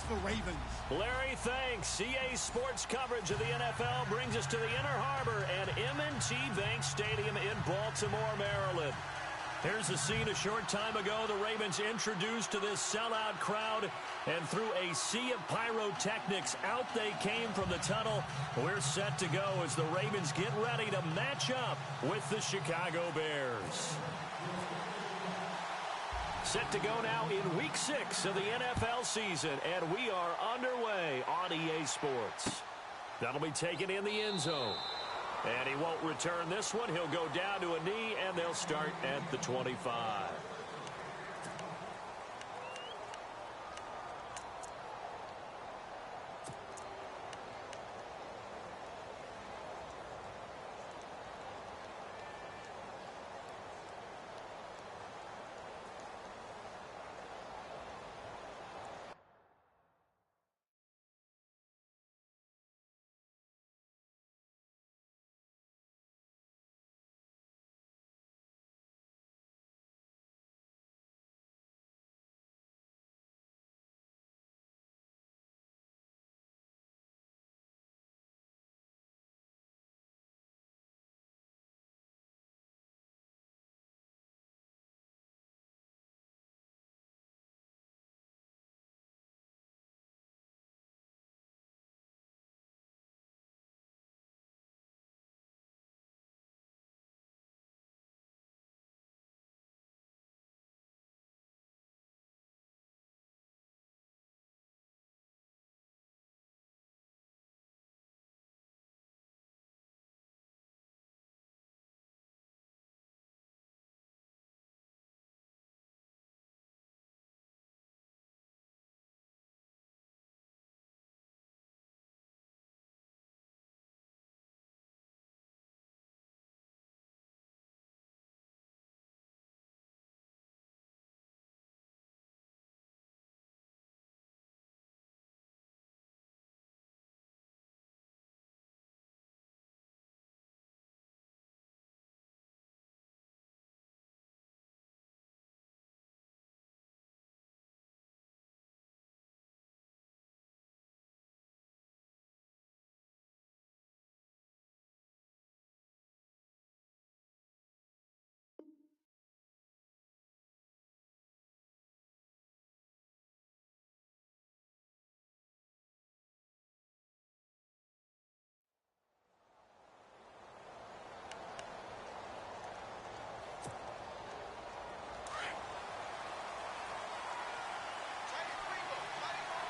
the Ravens. Larry, thanks. EA Sports coverage of the NFL brings us to the Inner Harbor at M&T Bank Stadium in Baltimore, Maryland. Here's the scene a short time ago. The Ravens introduced to this sellout crowd, and through a sea of pyrotechnics, out they came from the tunnel. We're set to go as the Ravens get ready to match up with the Chicago Bears. Set to go now in Week 6 of the NFL season, and we are underway on EA Sports. That'll be taken in the end zone. And he won't return this one. He'll go down to a knee, and they'll start at the 25.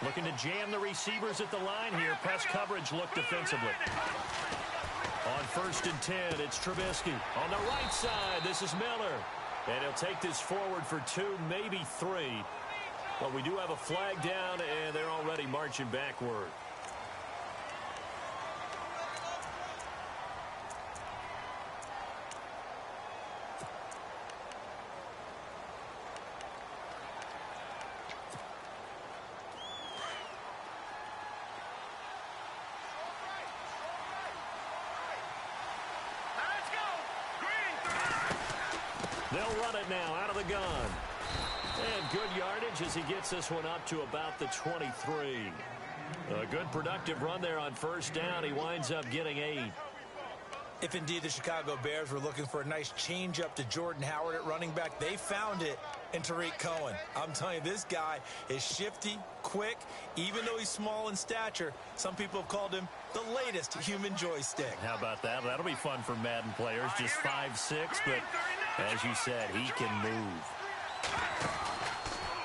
Looking to jam the receivers at the line here. Press coverage look defensively. On 1st and 10, it's Trubisky. On the right side, this is Miller. And he'll take this forward for 2, maybe 3. But we do have a flag down, and they're already marching backward. They'll run it now out of the gun. And good yardage as he gets this one up to about the 23. A good productive run there on 1st down. He winds up getting 8. If indeed the Chicago Bears were looking for a nice change up to Jordan Howard at running back, they found it in Tariq Cohen. I'm telling you, this guy is shifty, quick, even though he's small in stature. Some people have called him the latest human joystick. How about that? That'll be fun for Madden players. Just 5'6", but as you said, he can move.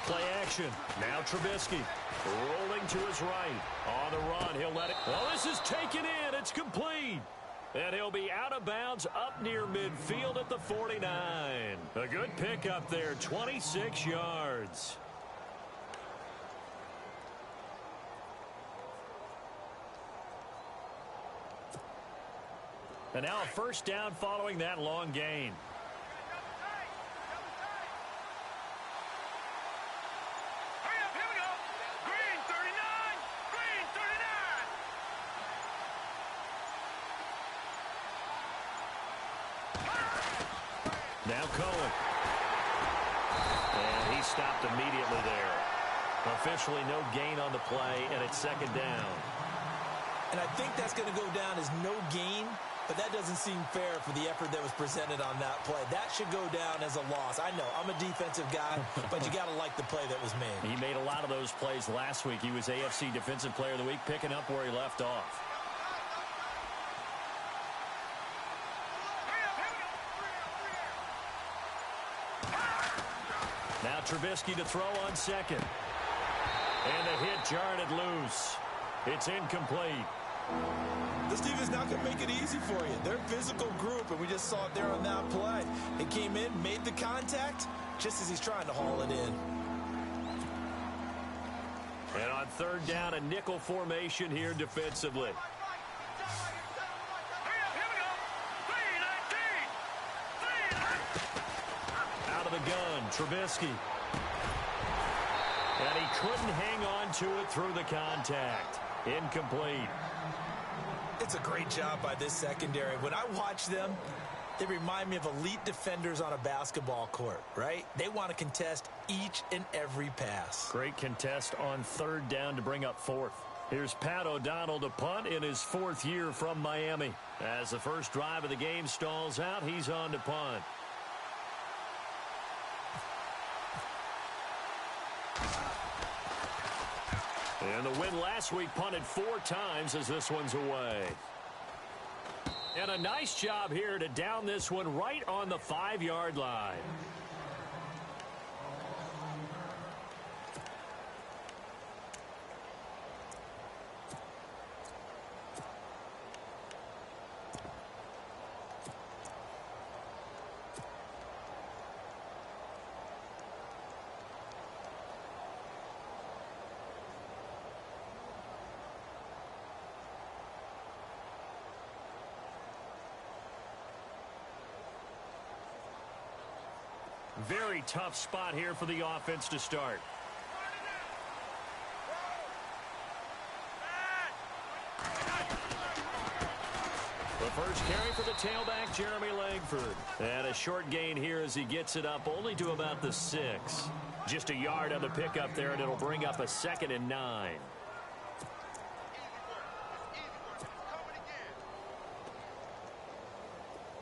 Play action. Now Trubisky rolling to his right. On the run, he'll let it. Well, this is taken in. It's complete. And he'll be out of bounds up near midfield at the 49. A good pickup there, 26 yards. And now a 1st down following that long gain. Now Cohen. And he stopped immediately there. Officially no gain on the play, and it's second down. And I think that's going to go down as no gain, but that doesn't seem fair for the effort that was presented on that play. That should go down as a loss. I know, I'm a defensive guy, but you got to like the play that was made. He made a lot of those plays last week. He was AFC Defensive Player of the Week, picking up where he left off. Now Trubisky to throw on second. And the hit jarred it loose. It's incomplete. This team is not going to make it easy for you. They're a physical group, and we just saw it there on that play. It came in, made the contact, just as he's trying to haul it in. And on third down, a nickel formation here defensively. Out of the gun, Trubisky. And he couldn't hang on to it through the contact. Incomplete. It's a great job by this secondary. When I watch them, they remind me of elite defenders on a basketball court, right? They want to contest each and every pass. Great contest on third down to bring up fourth. Here's Pat O'Donnell to punt in his fourth year from Miami. As the first drive of the game stalls out, he's on to punt. And the win last week punted 4 times as this one's away. And a nice job here to down this one right on the 5-yard line. Very tough spot here for the offense to start. The first carry for the tailback, Jeremy Langford. And a short gain here as he gets it up only to about the 6. Just a yard on the pickup there, and it'll bring up a 2nd and 9.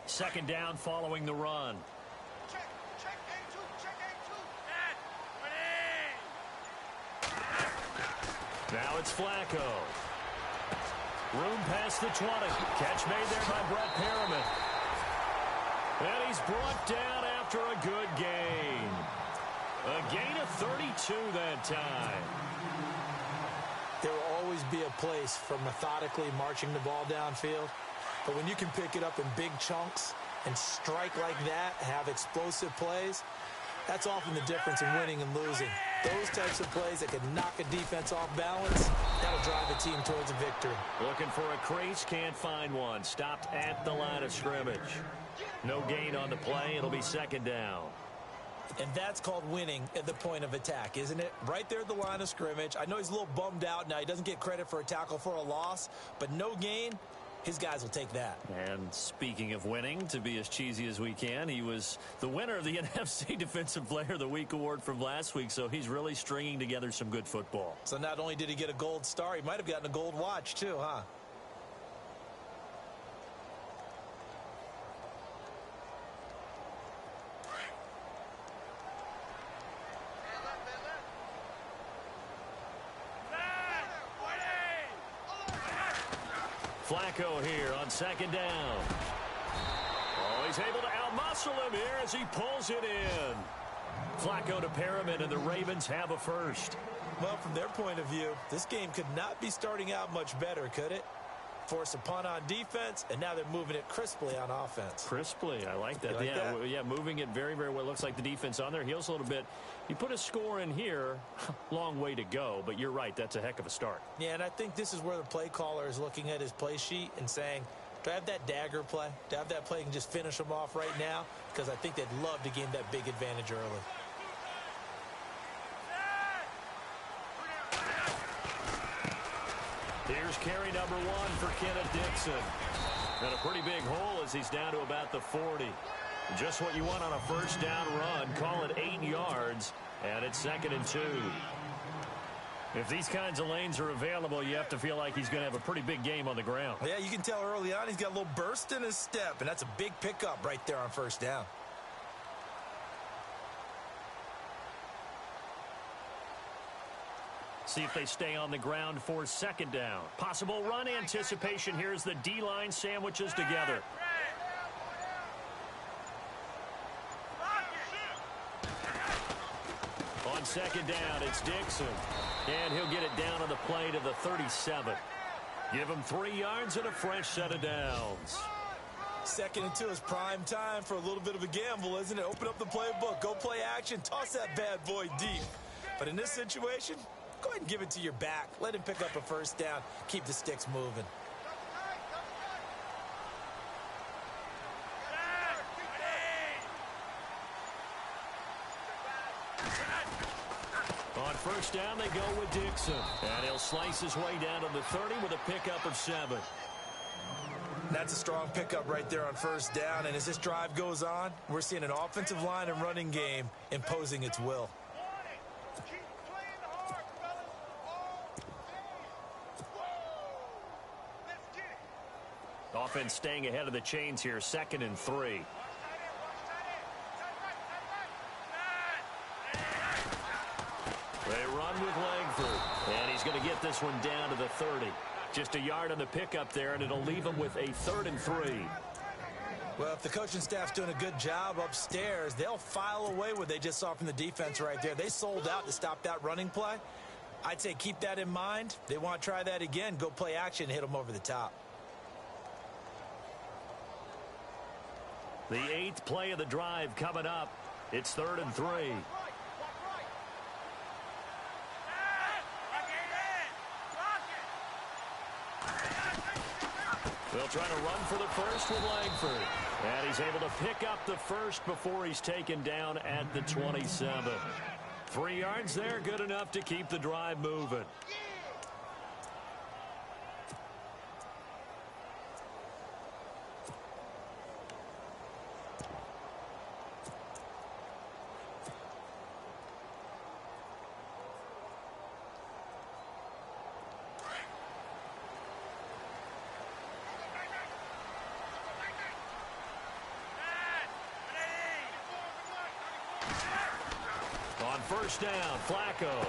Second down following the run. Now it's Flacco. Room past the 20. Catch made there by Brett Perriman. And he's brought down after a good gain. A gain of 32 that time. There will always be a place for methodically marching the ball downfield. But when you can pick it up in big chunks and strike like that, have explosive plays, that's often the difference in winning and losing. Those types of plays that can knock a defense off balance, that'll drive a team towards a victory. Looking for a crease, can't find one. Stopped at the line of scrimmage. No gain on the play. It'll be second down. And that's called winning at the point of attack, isn't it? Right there at the line of scrimmage. I know he's a little bummed out now. He doesn't get credit for a tackle for a loss, but no gain. His guys will take that. And speaking of winning, to be as cheesy as we can, he was the winner of the NFC Defensive Player of the Week award from last week, so he's really stringing together some good football. So not only did he get a gold star, he might have gotten a gold watch too, huh? Flacco here on second down. Oh, he's able to outmuscle him here as he pulls it in. Flacco to Perriman, and the Ravens have a first. Well, from their point of view, this game could not be starting out much better, could it? Force a punt on defense, and now they're moving it crisply on offense. Crisply, I like that. Like that? Yeah, moving it very, very well. Looks like the defense on their heels a little bit. You put a score in here, long way to go, but you're right, that's a heck of a start. Yeah, and I think this is where the play caller is looking at his play sheet and saying, do I have that dagger play? Do I have that play and just finish them off right now? Because I think they'd love to gain that big advantage early. Here's carry number 1 for Kenneth Dixon. And a pretty big hole as he's down to about the 40. Just what you want on a first down run. Call it 8 yards, and it's 2nd and 2. If these kinds of lanes are available, you have to feel like he's going to have a pretty big game on the ground. Yeah, you can tell early on he's got a little burst in his step, and that's a big pickup right there on first down. See if they stay on the ground for second down. Possible run anticipation here as the D-line sandwiches together. On second down, it's Dixon. And he'll get it down on the play to the 37. Give him 3 yards and a fresh set of downs. 2nd and 2 is prime time for a little bit of a gamble, isn't it? Open up the playbook, go play action, toss that bad boy deep. But in this situation, go ahead and give it to your back. Let him pick up a first down. Keep the sticks moving. On first down, they go with Dixon. And he'll slice his way down to the 30 with a pickup of 7. That's a strong pickup right there on first down. And as this drive goes on, we're seeing an offensive line and running game imposing its will. Offense staying ahead of the chains here, 2nd and 3. They run with Langford, and he's going to get this one down to the 30. Just a yard on the pickup there, and it'll leave him with a 3rd and 3. Well, if the coaching staff's doing a good job upstairs, they'll file away what they just saw from the defense right there. They sold out to stop that running play. I'd say keep that in mind. They want to try that again. Go play action and hit them over the top. The 8th play of the drive coming up. It's 3rd and 3. They'll try to run for the first with Langford. And he's able to pick up the first before he's taken down at the 27. 3 yards there, good enough to keep the drive moving. On first down, Flacco.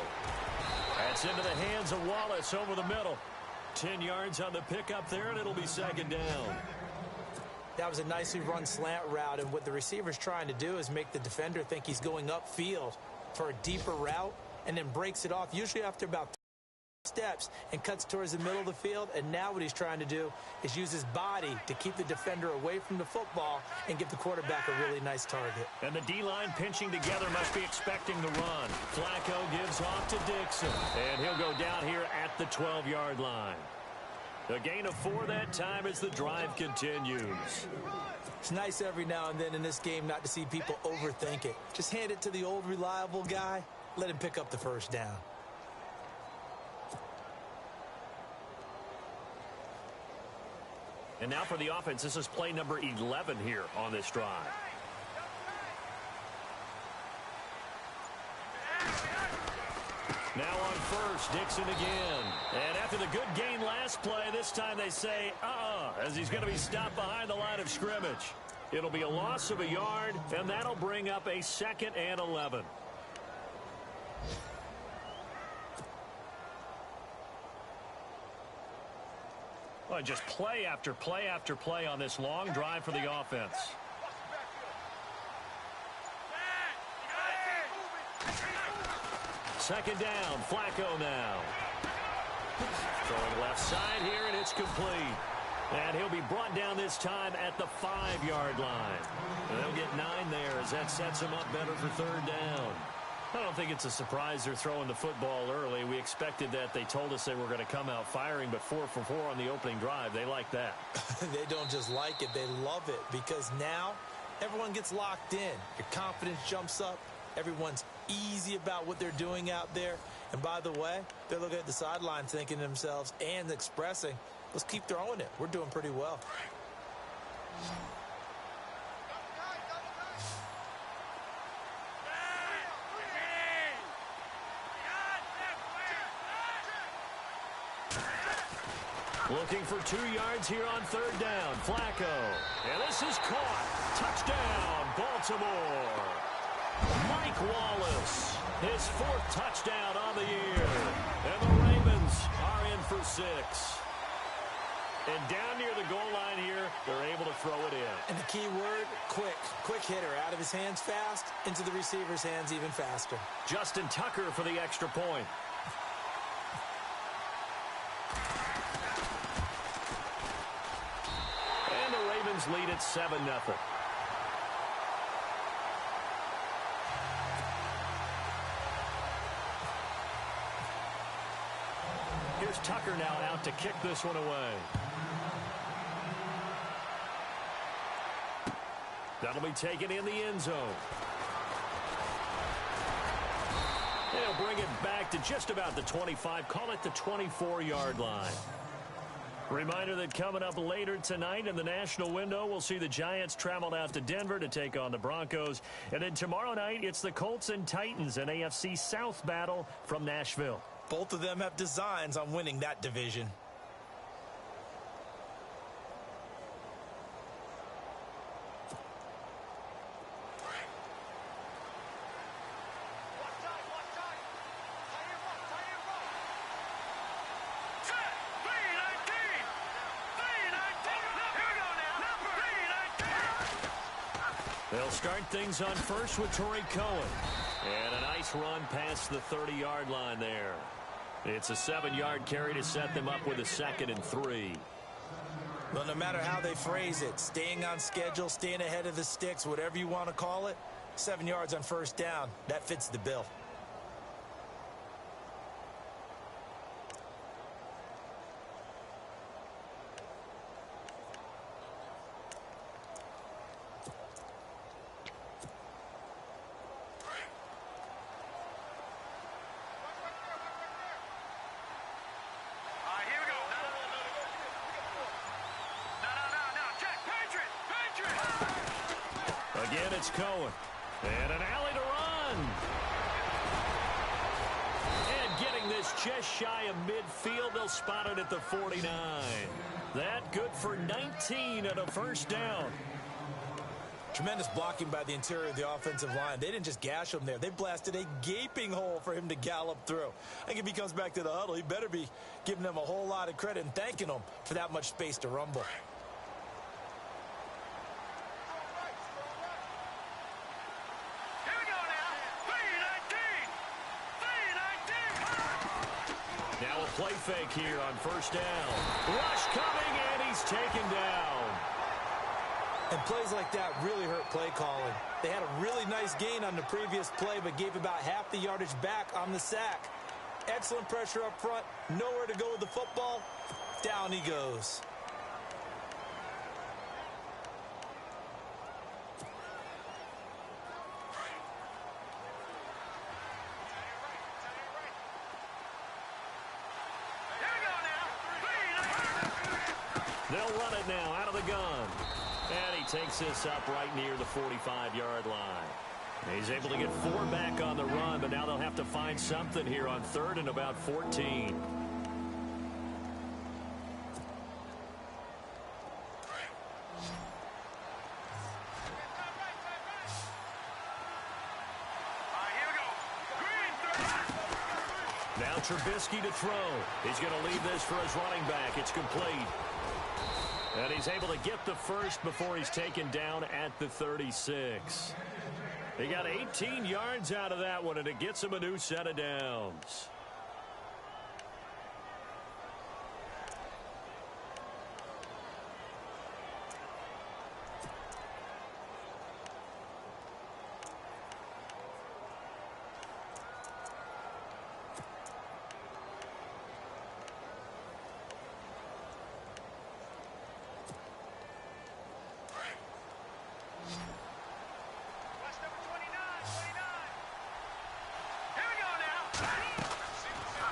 That's into the hands of Wallace over the middle. 10 yards on the pickup there, and it'll be 2nd down. That was a nicely run slant route, and what the receiver's trying to do is make the defender think he's going upfield for a deeper route and then breaks it off, usually after about 3 steps, and cuts towards the middle of the field. And now what he's trying to do is use his body to keep the defender away from the football and give the quarterback a really nice target. And the D-line pinching together must be expecting the run. Flacco gives off to Dixon, and he'll go down here at the 12-yard line. A gain of 4 that time as the drive continues. It's nice every now and then in this game not to see people overthink it. Just hand it to the old reliable guy. Let him pick up the first down. And now for the offense, this is play number 11 here on this drive. Now on first, Dixon again. And after the good gain last play, this time they say, as he's going to be stopped behind the line of scrimmage. It'll be a loss of a yard, and that'll bring up a 2nd and 11. Well, just play after play after play on this long drive for the offense. Second down, Flacco now. Throwing left side here, and it's complete. And he'll be brought down this time at the 5-yard line. And they'll get 9 there as that sets him up better for 3rd down. I don't think it's a surprise they're throwing the football early. We expected that. They told us they were going to come out firing, but 4 for 4 on the opening drive. They like that. They don't just like it, they love it, because now everyone gets locked in. Your confidence jumps up. Everyone's easy about what they're doing out there. And by the way, they're looking at the sidelines thinking to themselves and expressing, let's keep throwing it. We're doing pretty well. Looking for 2 yards here on third down. Flacco. And this is caught. Touchdown, Baltimore. Mike Wallace, his 4th touchdown on the year. And the Ravens are in for 6. And down near the goal line here, they're able to throw it in. And the key word, quick. Quick hitter. Out of his hands fast, into the receiver's hands even faster. Justin Tucker for the extra point. And the Ravens lead at 7-0. Here's Tucker now out to kick this one away. That'll be taken in the end zone. They'll bring it back to just about the 25. Call it the 24-yard line. Reminder that coming up later tonight in the national window, we'll see the Giants travel out to Denver to take on the Broncos. And then tomorrow night, it's the Colts and Titans, an AFC South battle from Nashville. Both of them have designs on winning that division. They'll start things on first with Torrey Cohen. And a nice run past the 30-yard line there. It's a 7-yard carry to set them up with a 2nd and 3. Well, no matter how they phrase it, staying on schedule, staying ahead of the sticks, whatever you want to call it, 7 yards on first down, that fits the bill. Again, it's Cohen. And an alley to run. And getting this just shy of midfield, they'll spot it at the 49. That good for 19 and a first down. Tremendous blocking by the interior of the offensive line. They didn't just gash him there. They blasted a gaping hole for him to gallop through. I think if he comes back to the huddle, he better be giving them a whole lot of credit and thanking them for that much space to rumble. Now a play fake here on first down. Rush coming, and he's taken down. And plays like that really hurt play calling. They had a really nice gain on the previous play, but gave about half the yardage back on the sack. Excellent pressure up front. Nowhere to go with the football. Down he goes. They'll run it now out of the gun. And he takes this up right near the 45-yard line. He's able to get 4 back on the run, but now they'll have to find something here on 3rd and about 14. Now Trubisky to throw. He's going to leave this for his running back. It's complete. And he's able to get the first before he's taken down at the 36. He got 18 yards out of that one, and it gets him a new set of downs.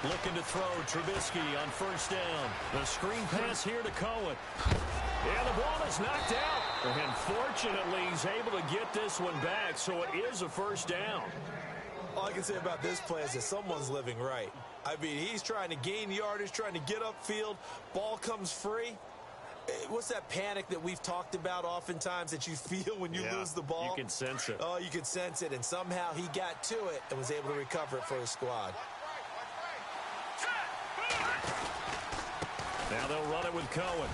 Looking to throw Trubisky on first down. The screen pass here to Cohen. And the ball is knocked out. And fortunately, he's able to get this one back, so it is a first down. All I can say about this play is that someone's living right. I mean, he's trying to gain yardage, trying to get upfield. Ball comes free. What's that panic that we've talked about oftentimes that you feel when you lose the ball? You can sense it. Oh, you can sense it, and somehow he got to it and was able to recover it for his squad. Now they'll run it with Cohen.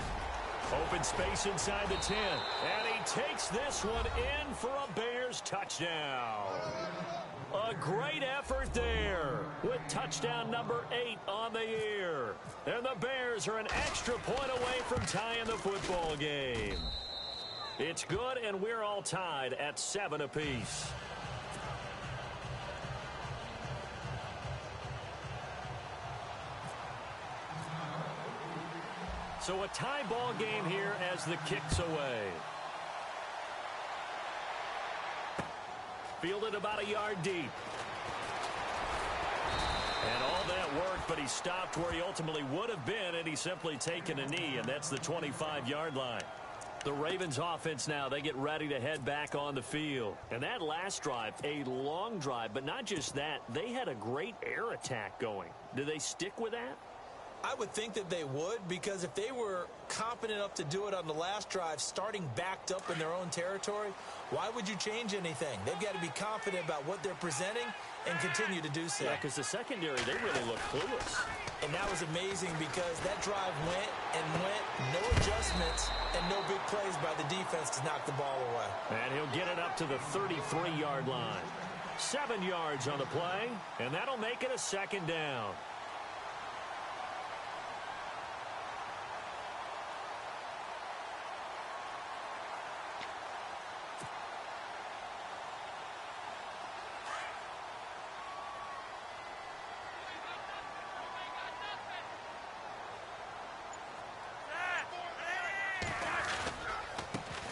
Open space inside the 10. And he takes this one in for a Bears touchdown. A great effort there with touchdown number 8 on the year. And the Bears are an extra point away from tying the football game. It's good, and we're all tied at 7 apiece. So a tie ball game here as the kick's away. Fielded about a yard deep. And all that worked, but he stopped where he ultimately would have been, and he's simply taken a knee, and that's the 25-yard line. The Ravens offense now, they get ready to head back on the field. And that last drive, a long drive, but not just that, they had a great air attack going. Do they stick with that? I would think that they would, because if they were confident enough to do it on the last drive, starting backed up in their own territory, why would you change anything? They've got to be confident about what they're presenting and continue to do so. Yeah, because the secondary, they really look clueless. And that was amazing because that drive went and went, no adjustments and no big plays by the defense to knock the ball away. And he'll get it up to the 33-yard line. 7 yards on the play, and that'll make it a second down.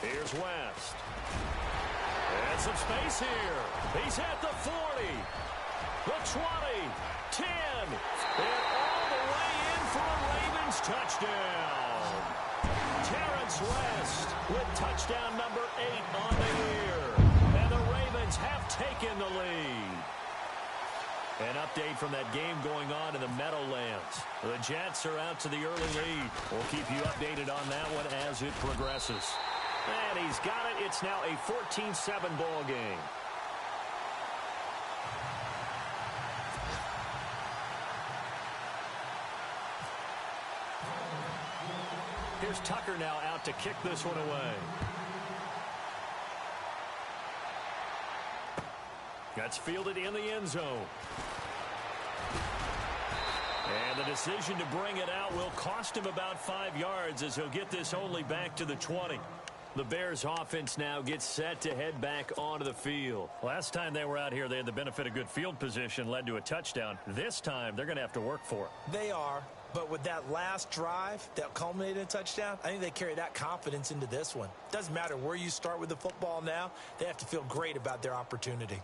Here's West. And some space here. He's at the 40, the 20, 10, and all the way in for a Ravens touchdown. Terrence West with touchdown number 8 on the year. And the Ravens have taken the lead. An update from that game going on in the Meadowlands. The Jets are out to the early lead. We'll keep you updated on that one as it progresses. And he's got it. It's now a 14-7 ball game. Here's Tucker now out to kick this one away. That's fielded in the end zone. And the decision to bring it out will cost him about 5 yards as he'll get this only back to the 20. The Bears offense now gets set to head back onto the field. Last time they were out here, they had the benefit of good field position, led to a touchdown. This time, they're going to have to work for it. They are, but with that last drive that culminated in a touchdown, I think they carry that confidence into this one. Doesn't matter where you start with the football now, they have to feel great about their opportunity.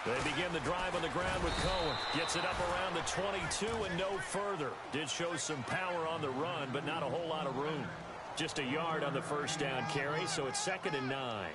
They begin the drive on the ground with Cohen. Gets it up around the 22 and no further. Did show some power on the run, but not a whole lot of room. Just a yard on the first down carry, so it's 2nd and 9.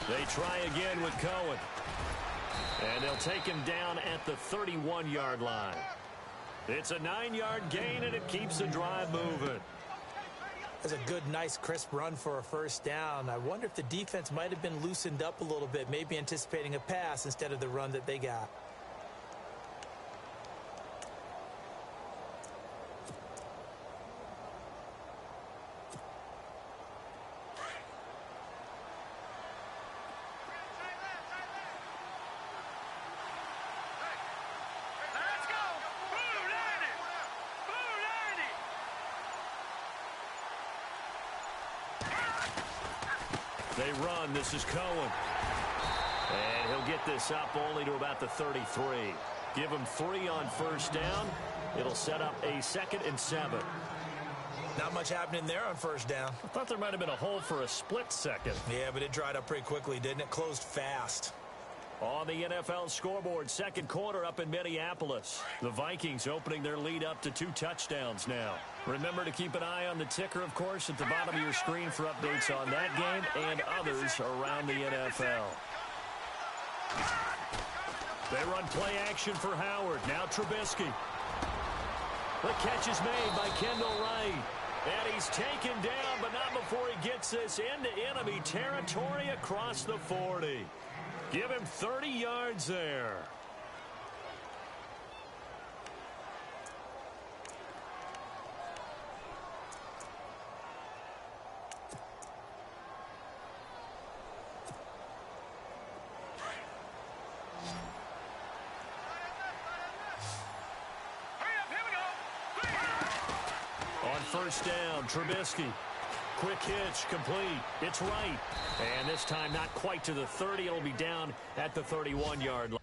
They try again with Cohen. And they'll take him down at the 31-yard line. It's a 9-yard gain, and it keeps the drive moving. That's a good, nice, crisp run for a first down. I wonder if the defense might have been loosened up a little bit, maybe anticipating a pass instead of the run that they got. They run. This is Cohen. And he'll get this up only to about the 33. Give him 3 on first down. It'll set up a 2nd and 7. Not much happening there on first down. I thought there might have been a hole for a split second. Yeah, but it dried up pretty quickly, didn't it? Closed fast. On the NFL scoreboard, second quarter up in Minneapolis. The Vikings opening their lead up to 2 touchdowns now. Remember to keep an eye on the ticker, of course, at the bottom of your screen for updates on that game and others around the NFL. They run play action for Howard. Now Trubisky. The catch is made by Kendall Wright. And he's taken down, but not before he gets this into enemy territory across the 40. Give him 30 yards there. On first down, Trubisky. Quick hitch, complete. It's right. And this time not quite to the 30. It'll be down at the 31-yard line.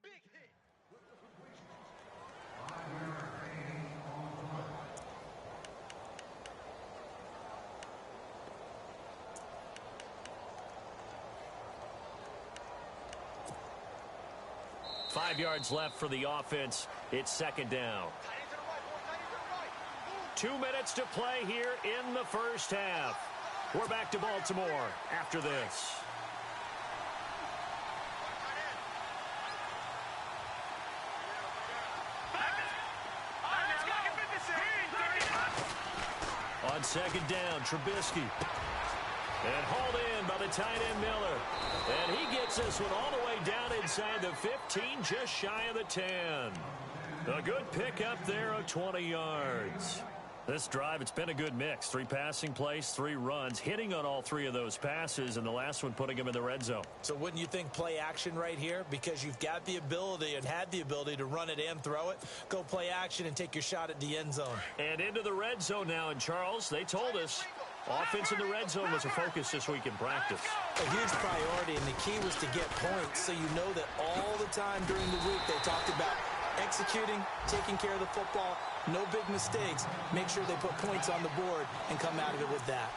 Big hit. 5 yards left for the offense. It's second down. 2 minutes to play here in the first half. We're back to Baltimore after this. On second down, Trubisky. And hauled in by the tight end Miller. And he gets this one all the way down inside the 15, just shy of the 10. A good pickup there of 20 yards. This drive, it's been a good mix. 3 passing plays, 3 runs, hitting on all 3 of those passes, and the last one putting him in the red zone. So wouldn't you think play action right here? Because you've got the ability and had the ability to run it and throw it. Go play action and take your shot at the end zone. And into the red zone now. And Charles, they told us offense in the red zone was a focus this week in practice. A huge priority, and the key was to get points. So you know that all the time during the week they talked about executing, taking care of the football, no big mistakes. Make sure they put points on the board and come out of it with that.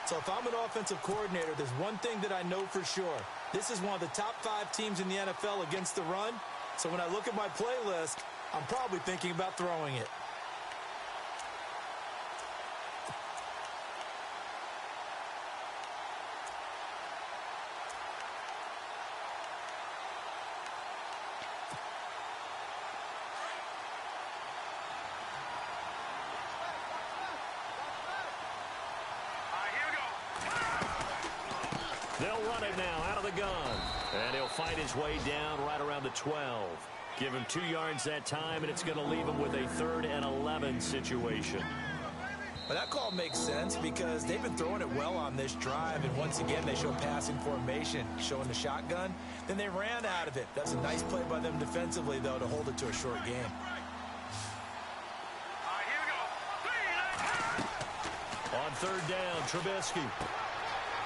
So if I'm an offensive coordinator, there's one thing that I know for sure. This is one of the top 5 teams in the NFL against the run. So when I look at my playlist, I'm probably thinking about throwing it. They'll run it now out of the gun. And he'll fight his way down right around the 12. Give him 2 yards that time, and it's going to leave him with a 3rd and 11 situation. Well, that call makes sense because they've been throwing it well on this drive, and once again, they show passing formation, showing the shotgun. Then they ran out of it. That's a nice play by them defensively, though, to hold it to a short game. On 3rd down, Trubisky.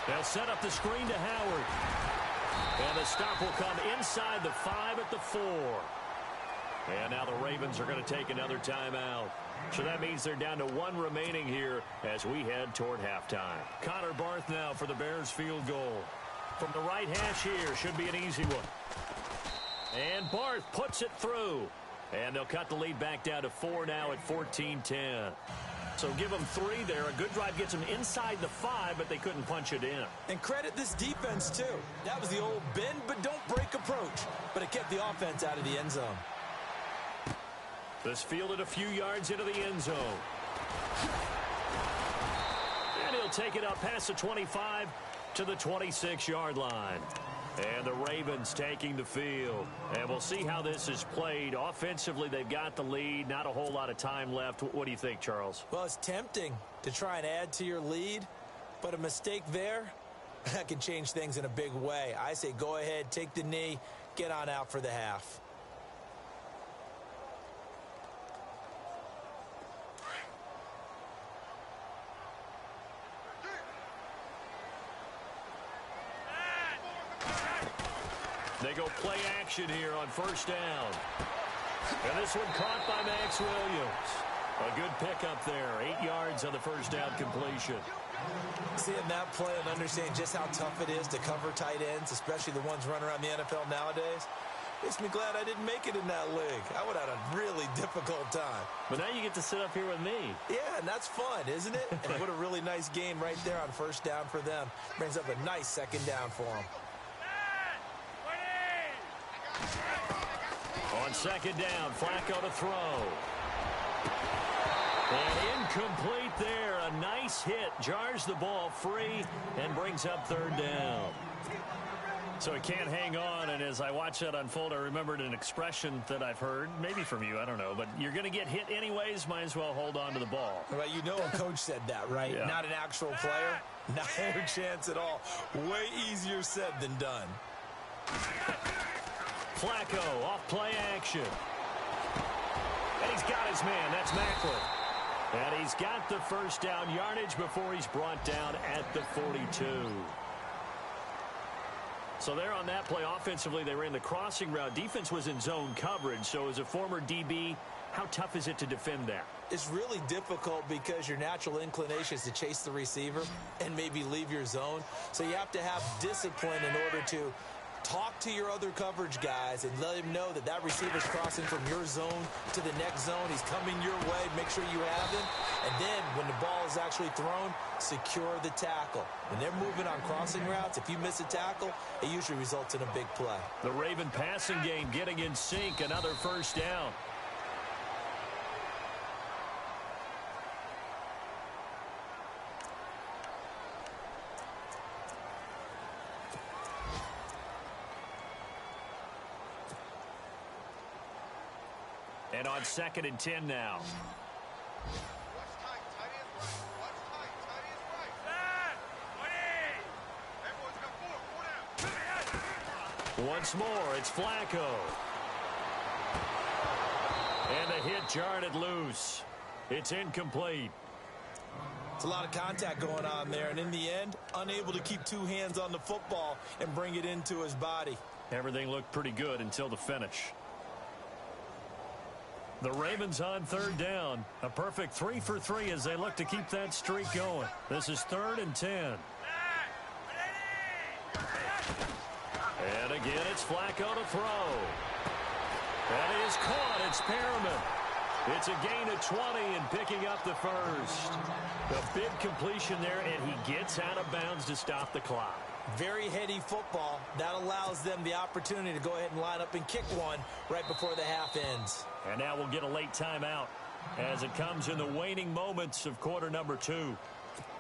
They'll set up the screen to Howard. And the stop will come inside the 5 at the 4. And now the Ravens are going to take another timeout. So that means they're down to 1 remaining here as we head toward halftime. Connor Barth now for the Bears field goal. From the right hash here, should be an easy one. And Barth puts it through. And they'll cut the lead back down to 4 now at 14-10. So give them 3 there. A good drive gets them inside the 5, but they couldn't punch it in. And credit this defense, too. That was the old bend but don't break approach. But it kept the offense out of the end zone. This fielded a few yards into the end zone. And he'll take it up past the 25 to the 26-yard line. And the Ravens taking the field. And we'll see how this is played. Offensively, they've got the lead. Not a whole lot of time left. What do you think, Charles? Well, it's tempting to try and add to your lead. But a mistake there, that can change things in a big way. I say go ahead, take the knee, get on out for the half. They go play action here on 1st down. And this one caught by Max Williams. A good pickup there. 8 yards on the 1st down completion. Seeing that play and understanding just how tough it is to cover tight ends, especially the ones running around the NFL nowadays, makes me glad I didn't make it in that league. I would have had a really difficult time. But now you get to sit up here with me. Yeah, and that's fun, isn't it? And what a really nice game right there on 1st down for them. Brings up a nice 2nd down for them. On 2nd down, Flacco to throw. And incomplete there. A nice hit. Jars the ball free and brings up 3rd down. So he can't hang on, and as I watch that unfold, I remembered an expression that I've heard, maybe from you, I don't know, but you're going to get hit anyways, might as well hold on to the ball. Well, you know a coach said that, right? Yeah. Not an actual player. Not a chance at all. Way easier said than done. Flacco off play action. And he's got his man. That's Macklin. And he's got the 1st down yardage before he's brought down at the 42. So there on that play, offensively, they ran the crossing route. Defense was in zone coverage. So as a former DB, how tough is it to defend that? It's really difficult because your natural inclination is to chase the receiver and maybe leave your zone. So you have to have discipline in order to talk to your other coverage guys and let him know that that receiver's crossing from your zone to the next zone. He's coming your way. Make sure you have him. And then when the ball is actually thrown, secure the tackle. When they're moving on crossing routes, if you miss a tackle, it usually results in a big play. The Raven passing game getting in sync. Another 1st down. And on 2nd and 10 now. Once more, it's Flacco. And the hit jarred it loose. It's incomplete. It's a lot of contact going on there, and in the end, unable to keep 2 hands on the football and bring it into his body. Everything looked pretty good until the finish. The Ravens on 3rd down. A perfect 3 for 3 as they look to keep that streak going. This is 3rd and 10. And again, it's Flacco to throw. That is caught. It's Perriman. It's a gain of 20 and picking up the 1st. A big completion there, and he gets out of bounds to stop the clock. Very heady football. That allows them the opportunity to go ahead and line up and kick one right before the half ends. And now we'll get a late timeout as it comes in the waning moments of quarter number 2.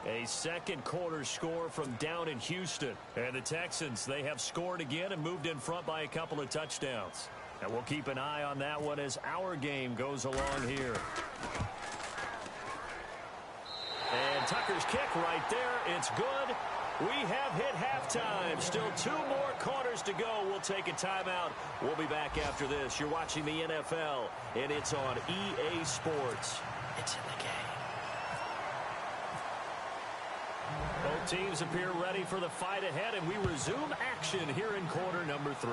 A 2nd quarter score from down in Houston. And the Texans, they have scored again and moved in front by a couple of touchdowns. And we'll keep an eye on that one as our game goes along here. And Tucker's kick right there. It's good. We have hit halftime. Still 2 more quarters to go. We'll take a timeout. We'll be back after this. You're watching the NFL, and it's on EA Sports. It's in the game. Both teams appear ready for the fight ahead, and we resume action here in quarter number 3.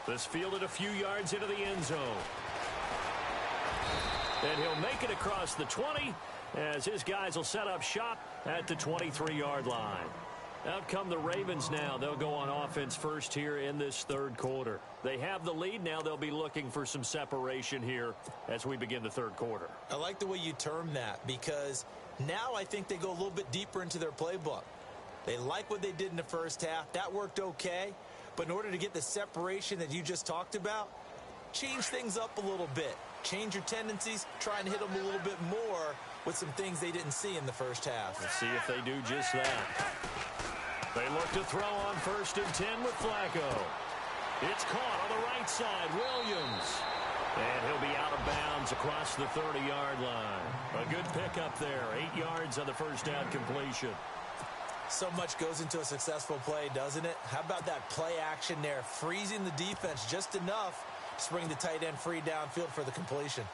This fielded a few yards into the end zone. And he'll make it across the 20 as his guys will set up shop at the 23-yard line. Out come the Ravens now. They'll go on offense first here in this 3rd quarter. They have the lead now. They'll be looking for some separation here as we begin the 3rd quarter. I like the way you term that because now I think they go a little bit deeper into their playbook. They like what they did in the first half. That worked okay. But in order to get the separation that you just talked about, change things up a little bit. Change your tendencies, try and hit them a little bit more with some things they didn't see in the first half. Let's see if they do just that. They look to throw on 1st and 10 with Flacco. It's caught on the right side, Williams. And he'll be out of bounds across the 30-yard line. A good pickup there, 8 yards on the first down completion. So much goes into a successful play, doesn't it? How about that play action there, freezing the defense just enough to bring the tight end free downfield for the completion.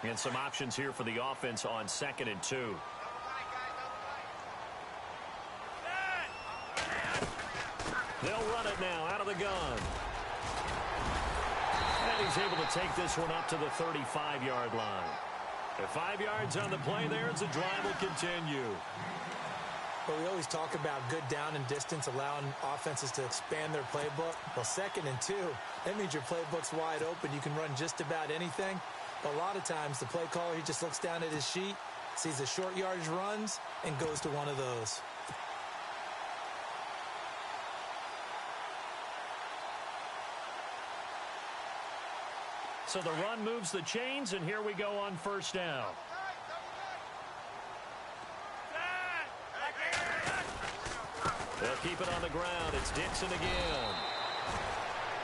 And some options here for the offense on 2nd and 2. They'll run it now out of the gun. And he's able to take this one up to the 35-yard line. At 5 yards on the play there as the drive will continue. But we always talk about good down and distance, allowing offenses to expand their playbook. Well, 2nd and 2, that means your playbook's wide open. You can run just about anything. But a lot of times, the play caller, he just looks down at his sheet, sees the short yardage runs, and goes to one of those. So the run moves the chains, and here we go on 1st down. They'll keep it on the ground. It's Dixon again.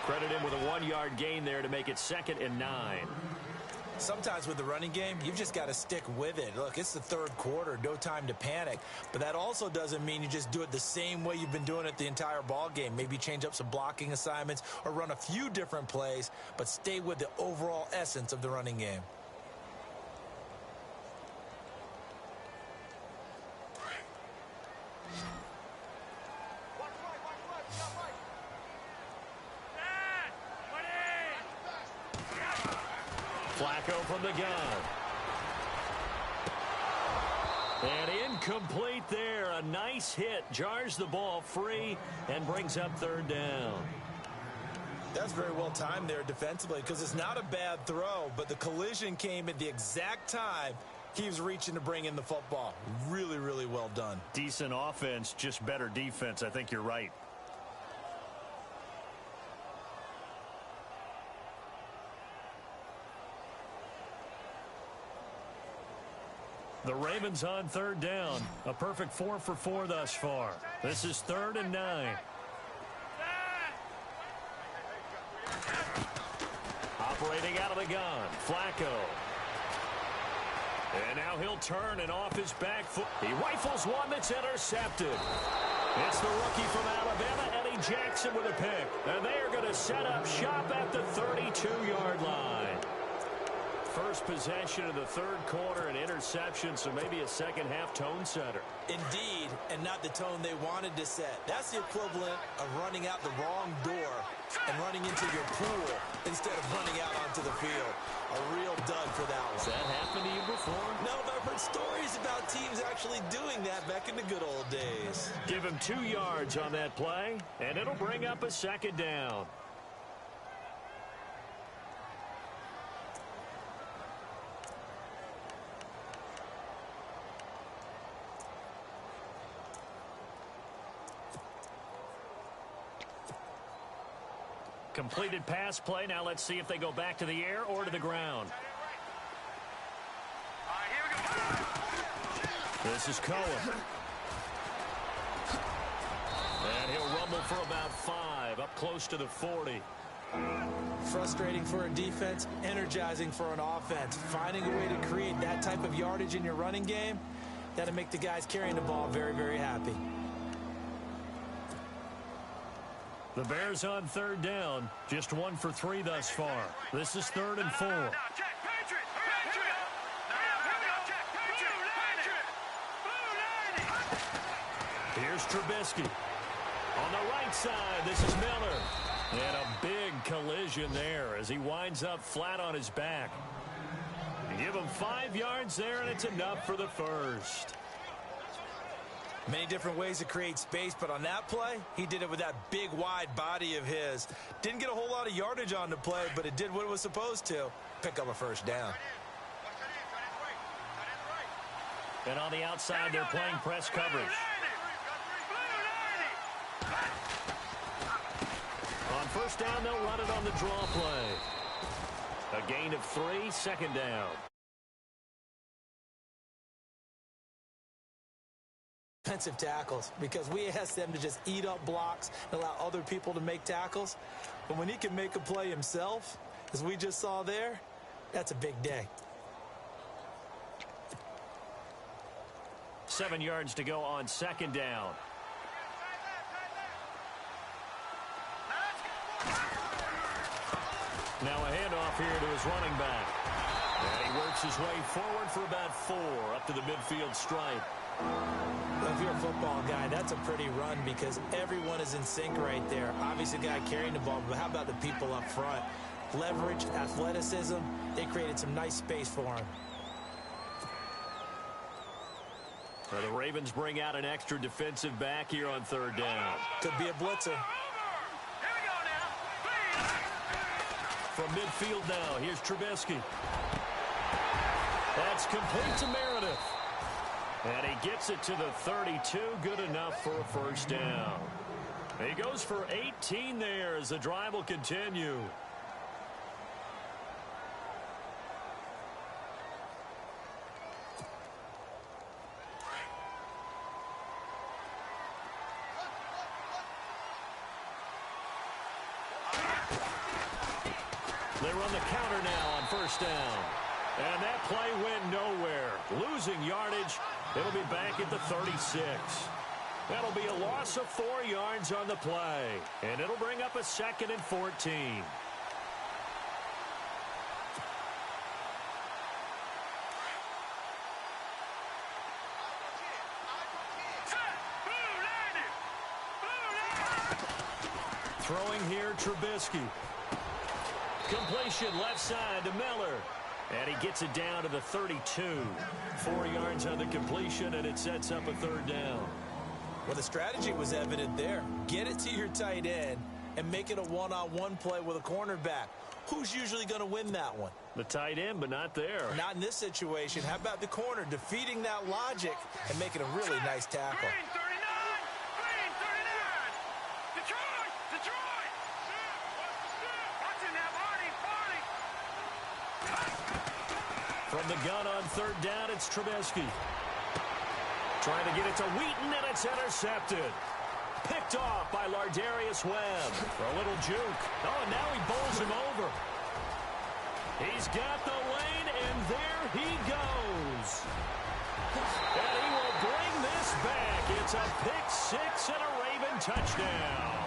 Credit him with a 1-yard gain there to make it 2nd and 9. Sometimes with the running game, you've just got to stick with it. Look, it's the 3rd quarter, no time to panic. But that also doesn't mean you just do it the same way you've been doing it the entire ball game. Maybe change up some blocking assignments or run a few different plays, but stay with the overall essence of the running game. Flacco from the gun. And incomplete there. A nice hit. Jars the ball free and brings up 3rd down. That's very well timed there defensively because it's not a bad throw, but the collision came at the exact time he was reaching to bring in the football. Really, really well done. Decent offense, just better defense. I think you're right. The Ravens on 3rd down. A perfect 4 for 4 thus far. This is 3rd and 9. Operating out of the gun, Flacco. And now he'll turn and off his back foot. He rifles one that's intercepted. It's the rookie from Alabama, Eddie Jackson, with a pick. And they are going to set up shop at the 32-yard line. First possession of the 3rd quarter, an interception, so maybe a second-half tone setter. Indeed, and not the tone they wanted to set. That's the equivalent of running out the wrong door and running into your pool instead of running out onto the field. A real dud for that one. Has that happened to you before? No, but I've heard stories about teams actually doing that back in the good old days. Give him 2 yards on that play, and it'll bring up a 2nd down. Completed pass play. Now let's see if they go back to the air or to the ground. This is Cohen. And he'll rumble for about 5, up close to the 40. Frustrating for a defense, energizing for an offense. Finding a way to create that type of yardage in your running game, that'll make the guys carrying the ball very, very happy. The Bears on 3rd down, just 1 for 3 thus far. This is 3rd and 4. Here's Trubisky. On the right side, this is Miller. And a big collision there as he winds up flat on his back. You give him 5 yards there, and it's enough for the first. Many different ways to create space, but on that play, he did it with that big, wide body of his. Didn't get a whole lot of yardage on the play, but it did what it was supposed to. Pick up a first down. And on the outside, they're playing press coverage. On 1st down, they'll run it on the draw play. A gain of 3, 2nd down. Defensive tackles, because we asked them to just eat up blocks and allow other people to make tackles. But when he can make a play himself, as we just saw there, that's a big day. 7 yards to go on 2nd down. Now a handoff here to his running back. And he works his way forward for about 4 up to the midfield stripe. Well, if you're a football guy, that's a pretty run because everyone is in sync right there. Obviously, the guy carrying the ball, but how about the people up front? Leverage, athleticism, they created some nice space for him. Well, the Ravens bring out an extra defensive back here on 3rd down. Could be a blitzer. From midfield now, here's Trubisky. That's complete to Meredith. And he gets it to the 32, good enough for a first down. He goes for 18 there as the drive will continue. They run the counter now on 1st down. And that play went nowhere. Losing yardage. It'll be back at the 36. That'll be a loss of 4 yards on the play. And it'll bring up a 2nd and 14. Throwing here, Trubisky. Completion left side to Miller. And he gets it down to the 32. 4 yards on the completion, and it sets up a 3rd down. Well, the strategy was evident there. Get it to your tight end and make it a one-on-one play with a cornerback. Who's usually going to win that one? The tight end, but not there. Not in this situation. How about the corner defeating that logic and making a really nice tackle? From the gun on 3rd down, it's Trubisky. Trying to get it to Wheaton, and it's intercepted. Picked off by Lardarius Webb for a little juke. Oh, and now he bowls him over. He's got the lane, and there he goes. And he will bring this back. It's a pick 6 and a Raven touchdown.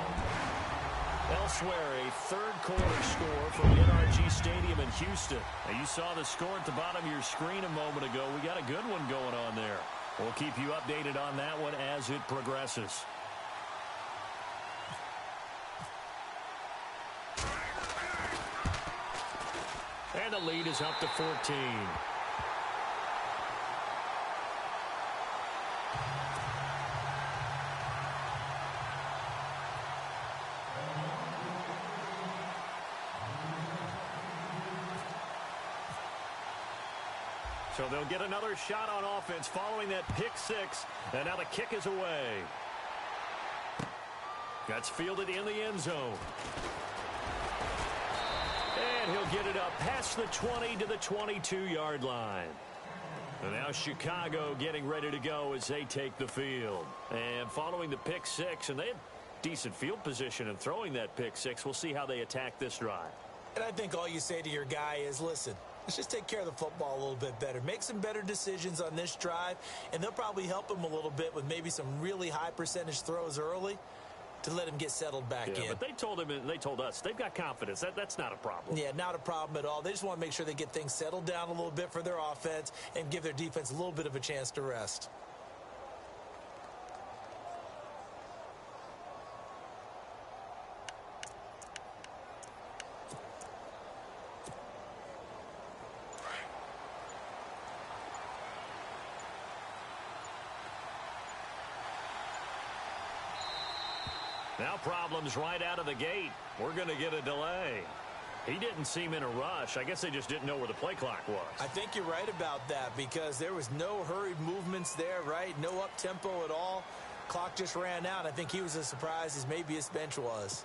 Elsewhere, a 3rd quarter score from the NRG Stadium in Houston. Now, you saw the score at the bottom of your screen a moment ago. We got a good one going on there. We'll keep you updated on that one as it progresses. And the lead is up to 14. So they'll get another shot on offense following that pick 6. And now the kick is away. That's fielded in the end zone. And he'll get it up past the 20 to the 22-yard line. And now Chicago getting ready to go as they take the field. And following the pick 6, and they decent field position and throwing that pick six. We'll see how they attack this drive. And I think all you say to your guy is, listen, let's just take care of the football a little bit better. Make some better decisions on this drive, and they'll probably help him a little bit with maybe some really high percentage throws early to let him get settled back in. But they told him, and they told us, they've got confidence. That's not a problem. Yeah, not a problem at all. They just want to make sure they get things settled down a little bit for their offense and give their defense a little bit of a chance to rest. Now problems right out of the gate. We're going to get a delay. He didn't seem in a rush. I guess they just didn't know where the play clock was. I think you're right about that because there was no hurried movements there, right? No up-tempo at all. Clock just ran out. I think he was as surprised as maybe his bench was.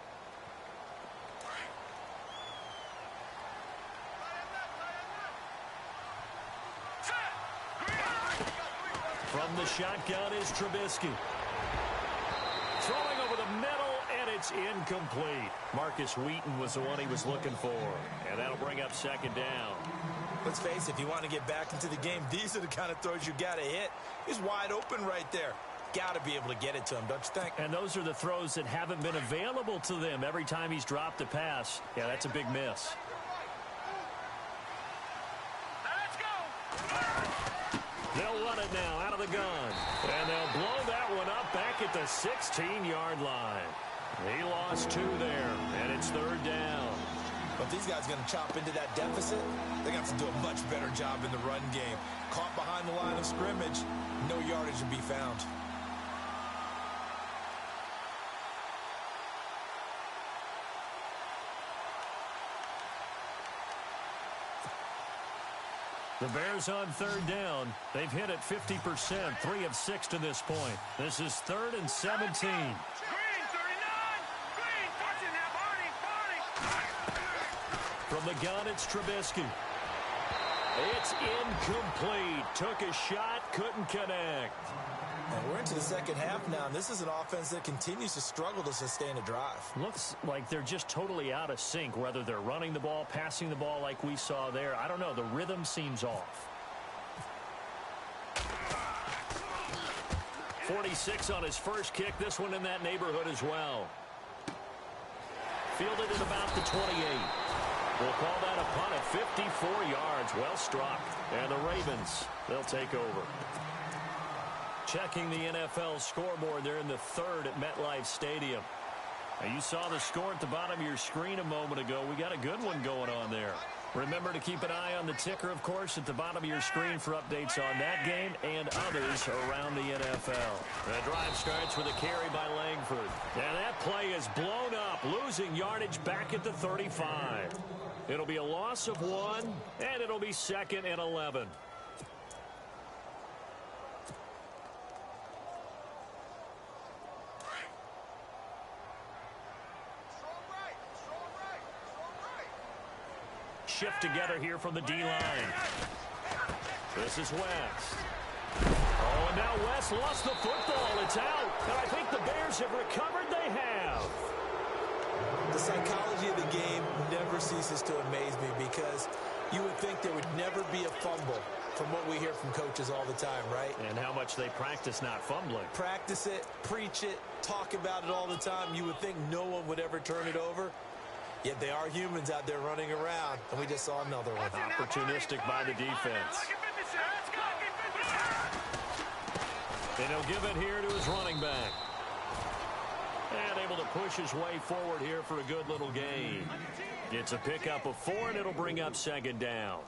From the shotgun is Trubisky. Throwing over the middle, and it's incomplete. Marcus Wheaton was the one he was looking for, and that'll bring up second down. Let's face it, if you want to get back into the game, these are the kind of throws you got to hit. He's wide open right there. Got to be able to get it to him, don't you think? And those are the throws that haven't been available to them every time he's dropped a pass. Yeah, that's a big miss. They'll run it now out of the gun. And they'll blow that one up back at the 16-yard line. He lost 2 there, and it's third down. But these guys are going to chop into that deficit. They're going to have to do a much better job in the run game. Caught behind the line of scrimmage, no yardage to be found. The Bears on third down. They've hit it 50%, 3 of 6 to this point. This is 3rd and 17. From the gun, it's Trubisky. It's incomplete. Took a shot, couldn't connect. And we're into the second half now, and this is an offense that continues to struggle to sustain a drive. Looks like they're just totally out of sync, whether they're running the ball, passing the ball like we saw there. I don't know. The rhythm seems off. 46 on his first kick. This one in that neighborhood as well. Fielded at about the 28. We'll call that a punt at 54 yards. Well struck. And the Ravens, they'll take over. Checking the NFL scoreboard there in the 3rd at MetLife Stadium. Now, you saw the score at the bottom of your screen a moment ago. We got a good one going on there. Remember to keep an eye on the ticker, of course, at the bottom of your screen for updates on that game and others around the NFL. The drive starts with a carry by Langford. And that play is blown up, losing yardage back at the 35. It'll be a loss of 1, and it'll be 2nd and 11. Shift together here from the D-line. This is West. Oh, and now West lost the football. It's out. And I think the Bears have recovered. They have. The psychology of the game never ceases to amaze me because you would think there would never be a fumble from what we hear from coaches all the time, right? And how much they practice not fumbling. Practice it, preach it, talk about it all the time. You would think no one would ever turn it over. Yet they are humans out there running around, and we just saw another one. Opportunistic by the defense. And he'll give it here to his running back. And able to push his way forward here for a good little gain. It's a pickup of 4, and it'll bring up second down.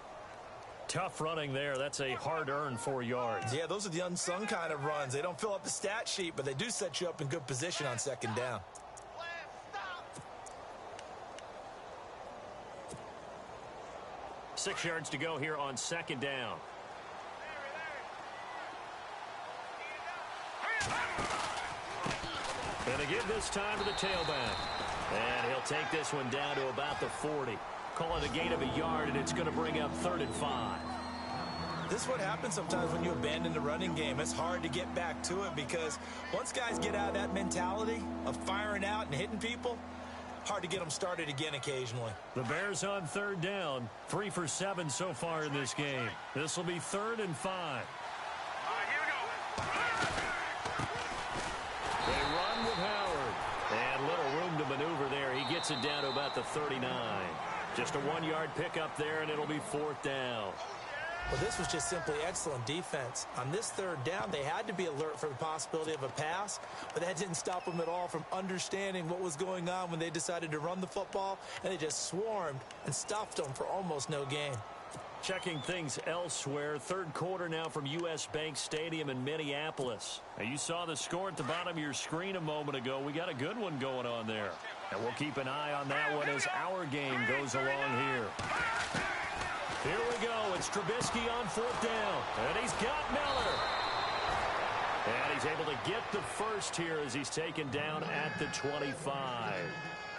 Tough running there. That's a hard-earned 4 yards. Yeah, those are the unsung kind of runs. They don't fill up the stat sheet, but they do set you up in good position on second down. Six yards to go here on second down. And they give this time to the tailback. And he'll take this one down to about the 40. Call it a gain of a yard, and it's going to bring up 3rd and 5. This is what happens sometimes when you abandon the running game. It's hard to get back to it because once guys get out of that mentality of firing out and hitting people, hard to get them started again occasionally. The Bears on third down, 3 for 7 so far in this game. This will be 3rd and 5. Here we go. They run with Howard. And little room to maneuver there. He gets it down to about the 39. Just a 1-yard pickup there, and it'll be 4th down. Well, this was just simply excellent defense. On this 3rd down, they had to be alert for the possibility of a pass, but that didn't stop them at all from understanding what was going on when they decided to run the football, and they just swarmed and stuffed them for almost no gain. Checking things elsewhere, 3rd quarter now from U.S. Bank Stadium in Minneapolis. Now, you saw the score at the bottom of your screen a moment ago. We got a good one going on there. And we'll keep an eye on that one as our game goes along here. Here we go. It's Trubisky on 4th down. And he's got Miller. And he's able to get the first here as he's taken down at the 25.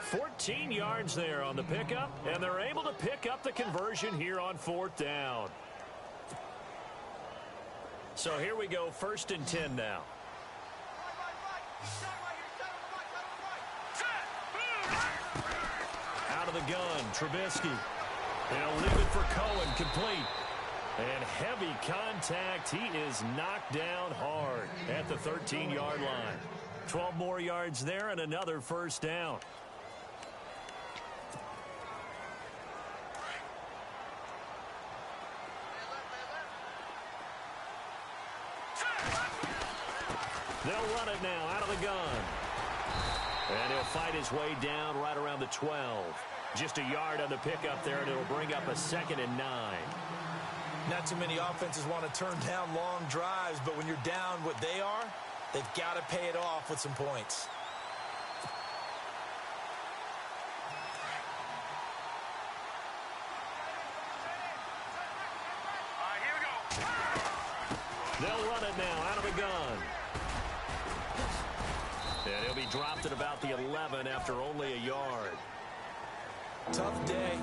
14 yards there on the pickup, and they're able to pick up the conversion here on 4th down. So here we go, 1st and 10 now. Out of the gun, Trubisky. They'll leave it for Cohen, complete. And heavy contact. He is knocked down hard at the 13-yard line. 12 more yards there and another 1st down. They'll run it now out of the gun. And he'll fight his way down right around the 12. Just a yard on the pickup there, and it'll bring up a 2nd and 9. Not too many offenses want to turn down long drives, but when you're down what they are, they've got to pay it off with some points. Here we go. They'll run it now out of the gun. And he'll be dropped at about the 11 after only a yard. Tough day,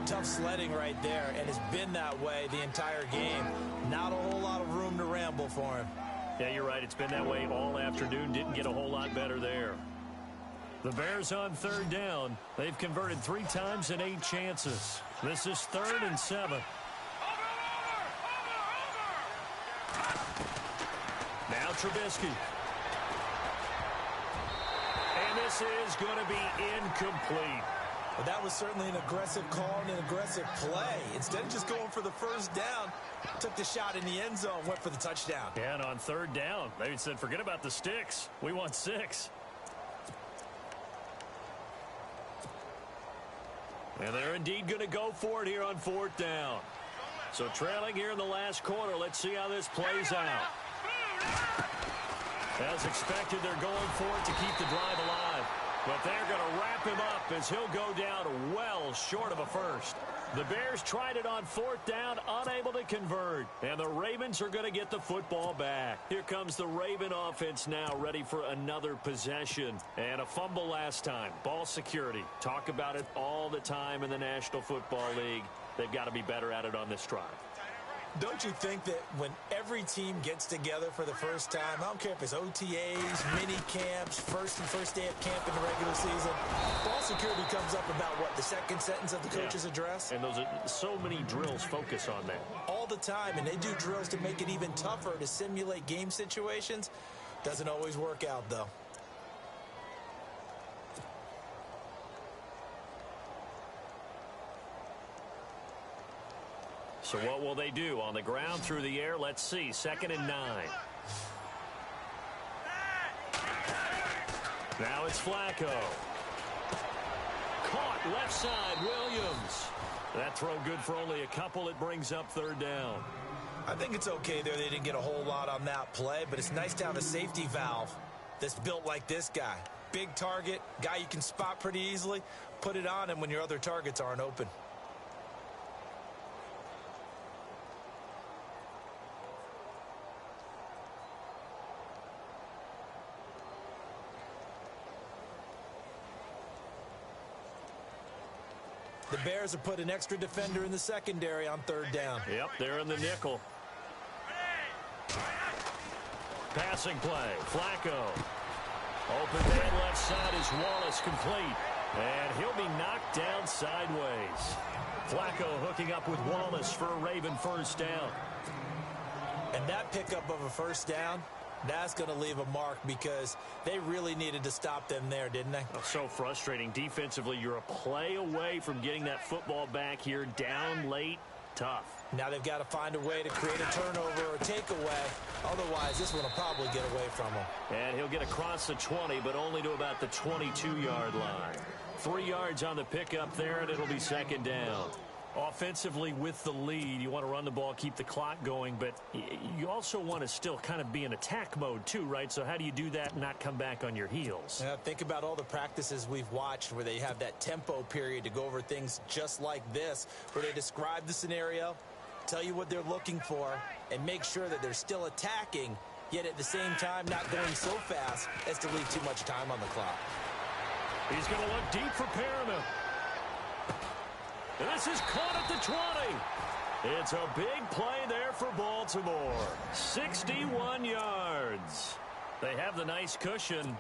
tough sledding right there, and it's been that way the entire game. Not a whole lot of room to ramble for him. Yeah, you're right. It's been that way all afternoon. Didn't get a whole lot better there. The Bears on 3rd down. They've converted 3 times in 8 chances. This is 3rd and 7. Now Trubisky. And this is going to be incomplete. But that was certainly an aggressive call and an aggressive play. Instead of just going for the 1st down, took the shot in the end zone, went for the touchdown. Yeah, and on 3rd down, they said, forget about the sticks. We want 6. And they're indeed going to go for it here on 4th down. So trailing here in the last quarter, let's see how this plays out. As expected, they're going for it to keep the drive alive. But they're going to wrap him up as he'll go down well short of a first. The Bears tried it on 4th down, unable to convert. And the Ravens are going to get the football back. Here comes the Raven offense now, ready for another possession. And a fumble last time. Ball security. Talk about it all the time in the National Football League. They've got to be better at it on this drive. Don't you think that when every team gets together for the first time, I don't care if it's OTAs, mini camps, first day of camp in the regular season, ball security comes up about what, the 2nd sentence of the coach's address? And those are so many drills focus on that. All the time, and they do drills to make it even tougher to simulate game situations. Doesn't always work out, though. So what will they do? On the ground, through the air, let's see. 2nd and 9. Now it's Flacco. Caught left side, Williams. That throw good for only a couple. It brings up 3rd down. I think it's okay there. They didn't get a whole lot on that play, but it's nice to have a safety valve that's built like this guy. Big target, guy you can spot pretty easily. Put it on him when your other targets aren't open. The Bears have put an extra defender in the secondary on 3rd down. Yep, they're in the nickel. Passing play. Flacco. Open man left side is Wallace, complete. And he'll be knocked down sideways. Flacco hooking up with Wallace for a Raven first down. And that pickup of a first down, that's going to leave a mark because they really needed to stop them there, didn't they? Oh, so frustrating. Defensively, you're a play away from getting that football back here. Down late, tough. Now they've got to find a way to create a turnover or takeaway. Otherwise, this one will probably get away from him. And he'll get across the 20, but only to about the 22-yard line. 3 yards on the pickup there, and it'll be second down. Offensively, with the lead, you want to run the ball, keep the clock going, but you also want to still kind of be in attack mode too, right? So how do you do that and not come back on your heels? Yeah, think about all the practices we've watched where they have that tempo period to go over things just like this, where they describe the scenario, tell you what they're looking for, and make sure that they're still attacking, yet at the same time not going so fast as to leave too much time on the clock. He's going to look deep for Perriman. This is caught at the 20. It's a big play there for Baltimore. 61 yards. They have the nice cushion.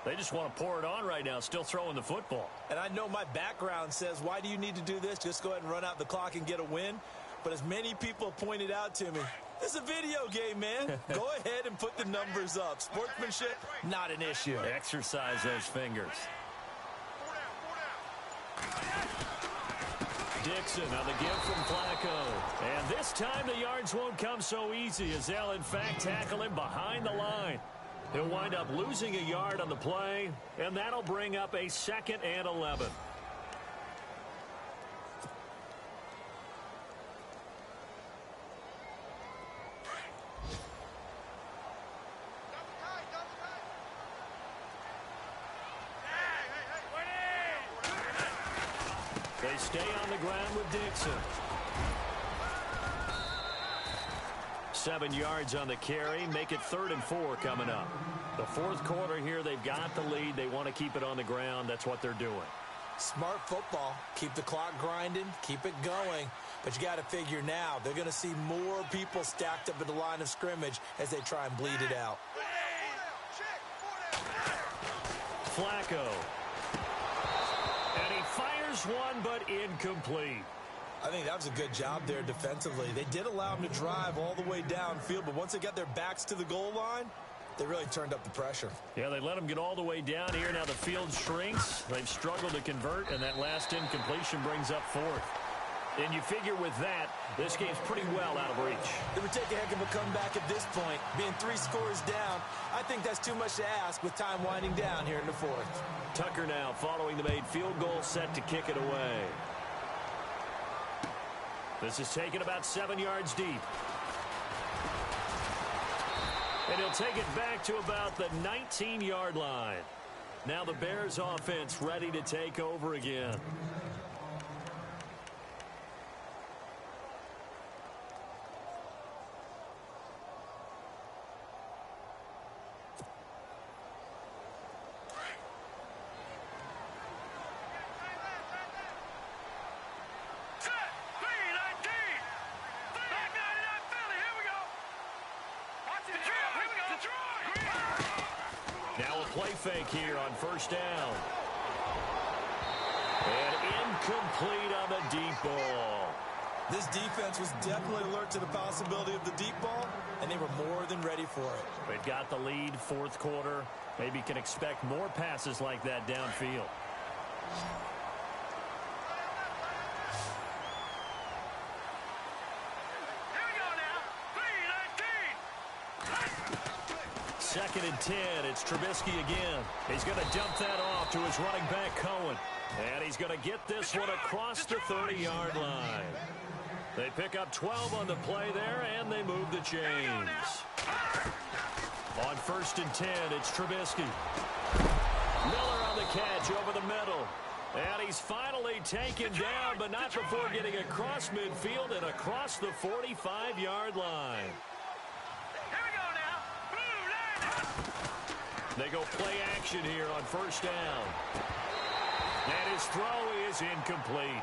They just want to pour it on right now, still throwing the football. And I know my background says, why do you need to do this? Just go ahead and run out the clock and get a win. But as many people pointed out to me, this is a video game, man. Go ahead and put the numbers up. Sportsmanship, not an issue. Exercise those fingers. Dixon on the give from Flacco. And this time the yards won't come so easy as they'll, in fact, tackle him behind the line. He'll wind up losing a yard on the play, and that'll bring up a 2nd and 11. They stay on the ground with Dixon. 7 yards on the carry. Make it 3rd and 4 coming up. The 4th quarter here, they've got the lead. They want to keep it on the ground. That's what they're doing. Smart football. Keep the clock grinding. Keep it going. But you got to figure now, they're going to see more people stacked up at the line of scrimmage as they try and bleed it out. Flacco. And he fires one, but incomplete. I think that was a good job there defensively. They did allow them to drive all the way downfield, but once they got their backs to the goal line, they really turned up the pressure. Yeah, they let them get all the way down here. Now the field shrinks. They've struggled to convert, and that last incompletion brings up 4th. And you figure with that, this game's pretty well out of reach. It would take a heck of a comeback at this point. Being 3 scores down, I think that's too much to ask with time winding down here in the 4th. Tucker now following the made field goal, set to kick it away. This is taken about 7 yards deep. And he'll take it back to about the 19-yard line. Now the Bears offense ready to take over again. Play fake here on first down. And incomplete on the deep ball. This defense was definitely alert to the possibility of the deep ball, and they were more than ready for it. They've got the lead, 4th quarter. Maybe can expect more passes like that downfield. Second and 10. It's Trubisky again. He's going to dump that off to his running back, Cohen. And he's going to get this one across the 30-yard line. They pick up 12 on the play there, and they move the chains. On 1st and 10, it's Trubisky. Miller on the catch over the middle. And he's finally taken down, but not before getting across midfield and across the 45-yard line. They go play action here on first down. And his throw is incomplete.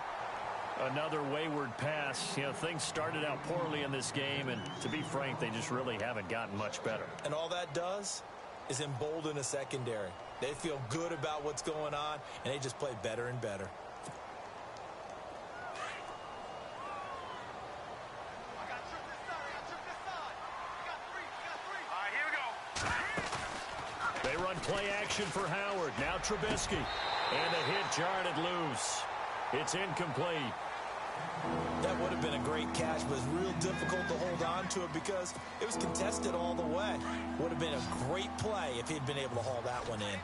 Another wayward pass. You know, things started out poorly in this game, and to be frank, they just really haven't gotten much better. And all that does is embolden a secondary. They feel good about what's going on, and they just play better and better. Here we go. They run play action for Howard. Now Trubisky. And a hit jarred it loose. It's incomplete. That would have been a great catch, but it's real difficult to hold on to it because it was contested all the way. Would have been a great play if he'd been able to haul that one in.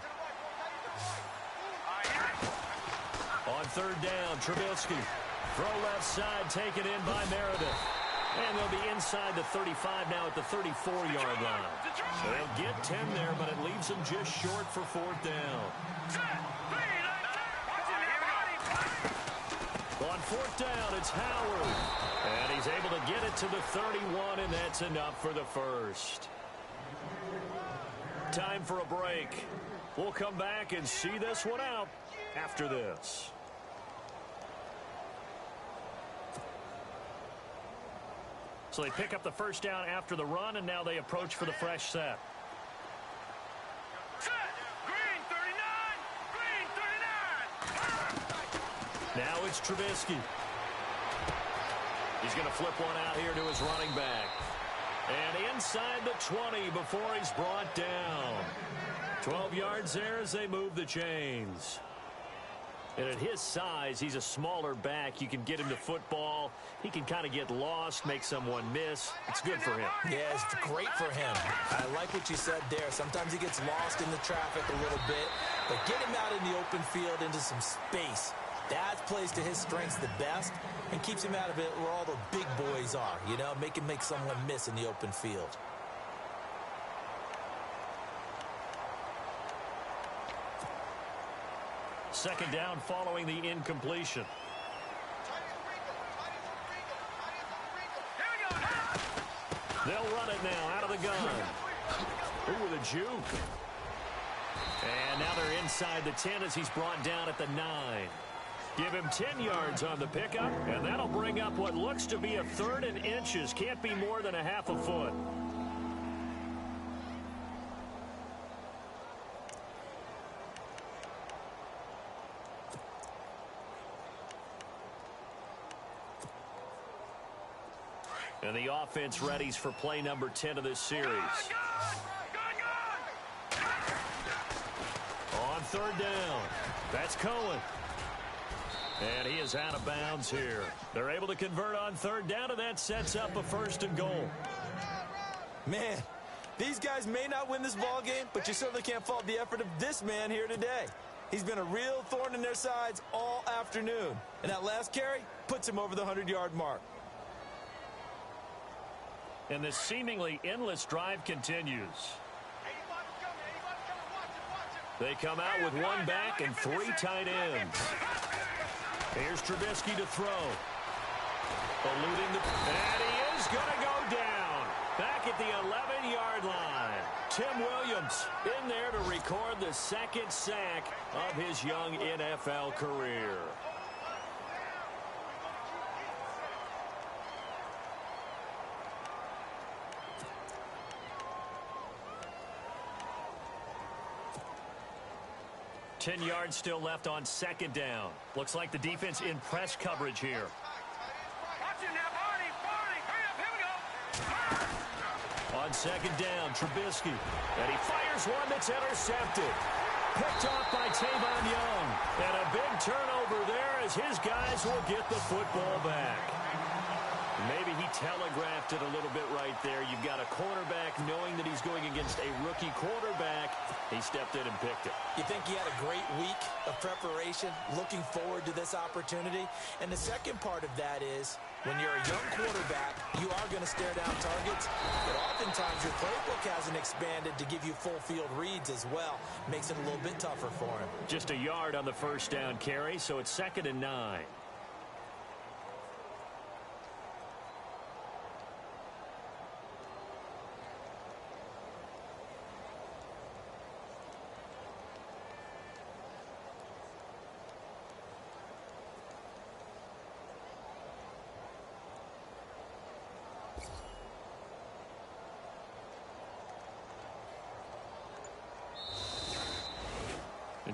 On third down, Trubisky. Throw left side, taken in by Meredith. And they'll be inside the 35 now at the 34-yard line. So they'll get 10 there, but it leaves them just short for fourth down. On fourth down, it's Howard. And he's able to get it to the 31, and that's enough for the first. Time for a break. We'll come back and see this one out after this. So they pick up the first down after the run, and now they approach for the fresh set. Green 39! Green 39! Now it's Trubisky. He's going to flip one out here to his running back. And inside the 20 before he's brought down. 12 yards there as they move the chains. And at his size, he's a smaller back. You can get him to football. He can kind of get lost, make someone miss. It's good for him. Yeah, it's great for him. I like what you said there. Sometimes he gets lost in the traffic a little bit, but get him out in the open field into some space. That plays to his strengths the best and keeps him out of it where all the big boys are, you know, make someone miss in the open field. Second down following the incompletion. They'll run it now out of the gun. Ooh, with a juke. And now they're inside the 10 as he's brought down at the 9. Give him 10 yards on the pickup, and that'll bring up what looks to be a third and inches. Can't be more than a half a foot. And the offense readies for play number 10 of this series. On third down, that's Cohen. And he is out of bounds here. They're able to convert on third down, and that sets up a first and goal. Man, these guys may not win this ball game, but you certainly can't fault the effort of this man here today. He's been a real thorn in their sides all afternoon. And that last carry puts him over the 100-yard mark. And this seemingly endless drive continues. They come out with one back and 3 tight ends. Here's Trubisky to throw. Eluding the... And he is going to go down. Back at the 11-yard line. Tim Williams in there to record the second sack of his young NFL career. Ten yards still left on second down. Looks like the defense in press coverage here. Watch it now, Barney! Barney! Hurry up! Here we go! On second down, Trubisky. And he fires one that's intercepted. Picked off by Tavon Young. And a big turnover there as his guys will get the football back. Maybe he telegraphed it a little bit right there. You've got a cornerback knowing that he's going against a rookie quarterback. He stepped in and picked it. You think he had a great week of preparation, looking forward to this opportunity? And the second part of that is, when you're a young quarterback, you are going to stare down targets, but oftentimes your playbook hasn't expanded to give you full field reads as well. Makes it a little bit tougher for him. Just a yard on the first down carry, so it's 2nd and 9.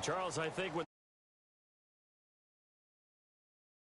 Charles, I think with